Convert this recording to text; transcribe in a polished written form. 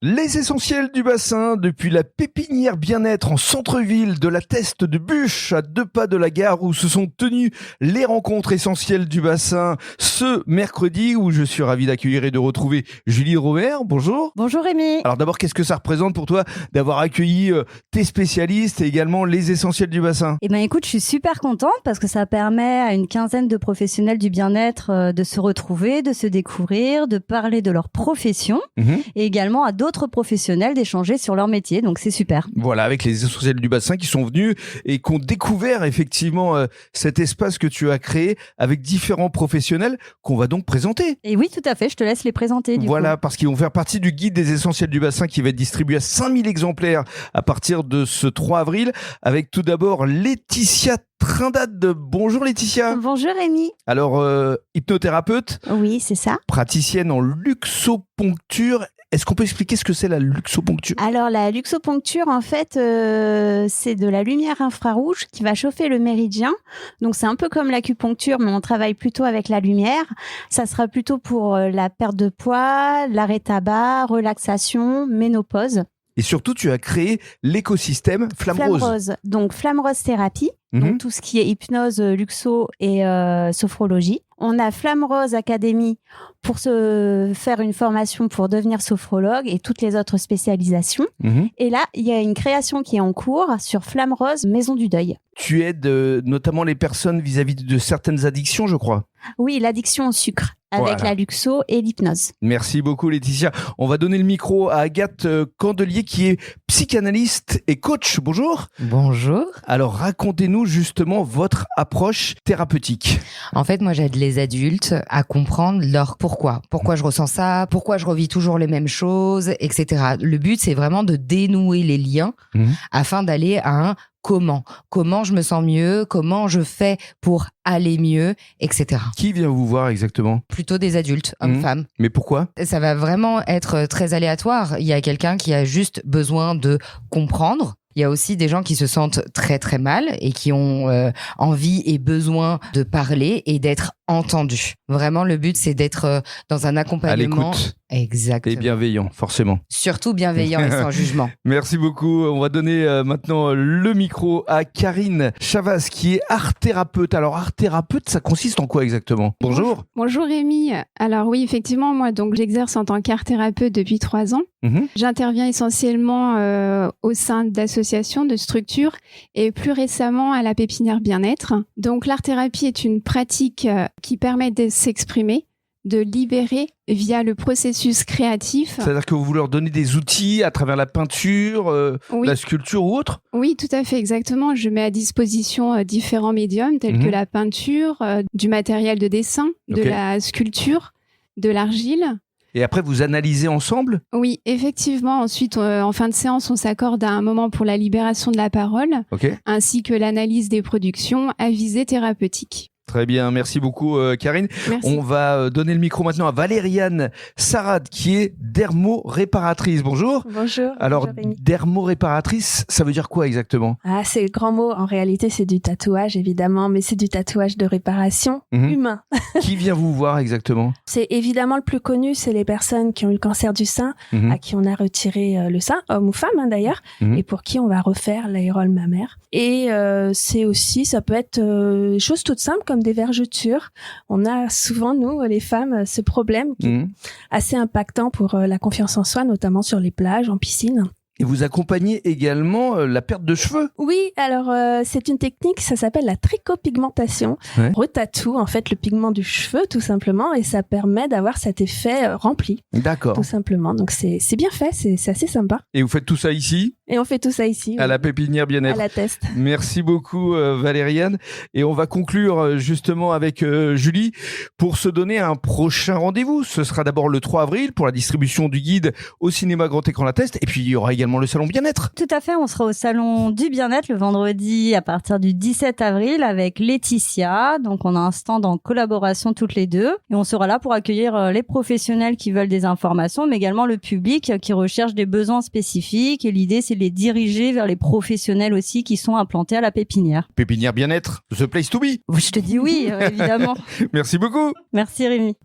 Les essentiels du bassin, depuis la pépinière bien-être en centre-ville de la Teste de Buch, à 2 pas de la gare où se sont tenues les rencontres essentielles du bassin ce mercredi, où je suis ravi d'accueillir et de retrouver Julie Robert. Bonjour. Bonjour Rémi. Alors d'abord, qu'est-ce que ça représente pour toi d'avoir accueilli tes spécialistes et également les essentiels du bassin? Eh ben écoute, je suis super contente parce que ça permet à une quinzaine de professionnels du bien-être de se retrouver, de se découvrir, de parler de leur profession et également à d'autres professionnels d'échanger sur leur métier. Donc c'est super. Voilà, avec les essentiels du bassin qui sont venus et qui ont découvert effectivement cet espace que tu as créé avec différents professionnels qu'on va donc présenter. Et oui, tout à fait, je te laisse les présenter du coup. Parce qu'ils vont faire partie du guide des essentiels du bassin qui va être distribué à 5000 exemplaires à partir de ce 3 avril, avec tout d'abord Laetitia Trindade. Bonjour Laetitia. Bonjour Rémi. Alors, hypnothérapeute. Oui, c'est ça. Praticienne en luxoponcture. Est-ce qu'on peut expliquer ce que c'est la luxoponcture? Alors la luxoponcture, en fait, c'est de la lumière infrarouge qui va chauffer le méridien. Donc c'est un peu comme l'acupuncture, mais on travaille plutôt avec la lumière. Ça sera plutôt pour la perte de poids, l'arrêt tabac, relaxation, ménopause. Et surtout, tu as créé l'écosystème Flamme Rose. Donc Flamme Rose Thérapie, donc tout ce qui est hypnose, luxo et sophrologie. On a Flamme Rose Academy pour se faire une formation pour devenir sophrologue et toutes les autres spécialisations. Et là, il y a une création qui est en cours sur Flamme Rose Maison du Deuil. Tu aides notamment les personnes vis-à-vis de certaines addictions, je crois. Oui, l'addiction au sucre avec la luxo et l'hypnose. Merci beaucoup Laetitia. On va donner le micro à Agathe Candelier qui est psychanalyste et coach. Bonjour. Bonjour. Alors racontez-nous justement votre approche thérapeutique. En fait, moi j'aide les adultes à comprendre leur pourquoi. Pourquoi je ressens ça, pourquoi je revis toujours les mêmes choses, etc. Le but c'est vraiment de dénouer les liens afin d'aller à un comment je me sens mieux, comment je fais pour aller mieux, etc. Qui vient vous voir exactement? Plutôt des adultes, hommes, femmes. Mais pourquoi? Ça va vraiment être très aléatoire. Il y a quelqu'un qui a juste besoin de comprendre. Il y a aussi des gens qui se sentent très très mal et qui ont envie et besoin de parler et d'être entendus. Vraiment, le but, c'est d'être dans un accompagnement. À l'écoute. Exactement. Et bienveillant, forcément. Surtout bienveillant et sans jugement. Merci beaucoup. On va donner maintenant le micro à Karine Chavas, qui est art thérapeute. Alors, art thérapeute, ça consiste en quoi exactement? Bonjour. Bonjour Rémi. Alors oui, effectivement, moi, donc j'exerce en tant qu'art thérapeute depuis 3 ans. J'interviens essentiellement au sein d'associations, de structures et plus récemment à la pépinière bien-être. Donc l'art-thérapie est une pratique qui permet de s'exprimer, de libérer via le processus créatif. C'est-à-dire que vous leur donnez des outils à travers la peinture, la sculpture ou autre? Oui, tout à fait, exactement. Je mets à disposition différents médiums tels que la peinture, du matériel de dessin, de la sculpture, de l'argile. Et après, vous analysez ensemble? Oui, effectivement. Ensuite, en fin de séance, on s'accorde à un moment pour la libération de la parole, ainsi que l'analyse des productions à visée thérapeutique. Très bien, merci beaucoup Karine. Merci. On va donner le micro maintenant à Valériane Sarad qui est dermo-réparatrice. Bonjour. Bonjour. Alors, bonjour, dermo-réparatrice, ça veut dire quoi exactement? C'est le grand mot. En réalité, c'est du tatouage évidemment, mais c'est du tatouage de réparation humain. Qui vient vous voir exactement? C'est évidemment le plus connu, c'est les personnes qui ont eu le cancer du sein, à qui on a retiré le sein, homme ou femme d'ailleurs, et pour qui on va refaire l'aérole mammaire. Et c'est aussi, ça peut être des choses toutes simples comme des vergetures. On a souvent, nous, les femmes, ce problème qui est assez impactant pour la confiance en soi, notamment sur les plages, en piscine. Et vous accompagnez également la perte de cheveux? Oui, alors c'est une technique, ça s'appelle la trichopigmentation. On retatoue en fait le pigment du cheveu tout simplement et ça permet d'avoir cet effet rempli. D'accord. Tout simplement, donc c'est bien fait, c'est assez sympa. Et vous faites tout ça ici? Et on fait tout ça ici. À la pépinière bien-être. À la Teste. Merci beaucoup Valériane. Et on va conclure justement avec Julie pour se donner un prochain rendez-vous. Ce sera d'abord le 3 avril pour la distribution du guide au cinéma Grand Écran La Teste. Et puis il y aura également le salon bien-être. Tout à fait, on sera au salon du bien-être le vendredi à partir du 17 avril avec Laetitia. Donc on a un stand en collaboration toutes les deux et on sera là pour accueillir les professionnels qui veulent des informations mais également le public qui recherche des besoins spécifiques et l'idée c'est de les diriger vers les professionnels aussi qui sont implantés à la pépinière. Pépinière bien-être, the place to be. Je te dis oui, évidemment. Merci beaucoup. Merci Rémi.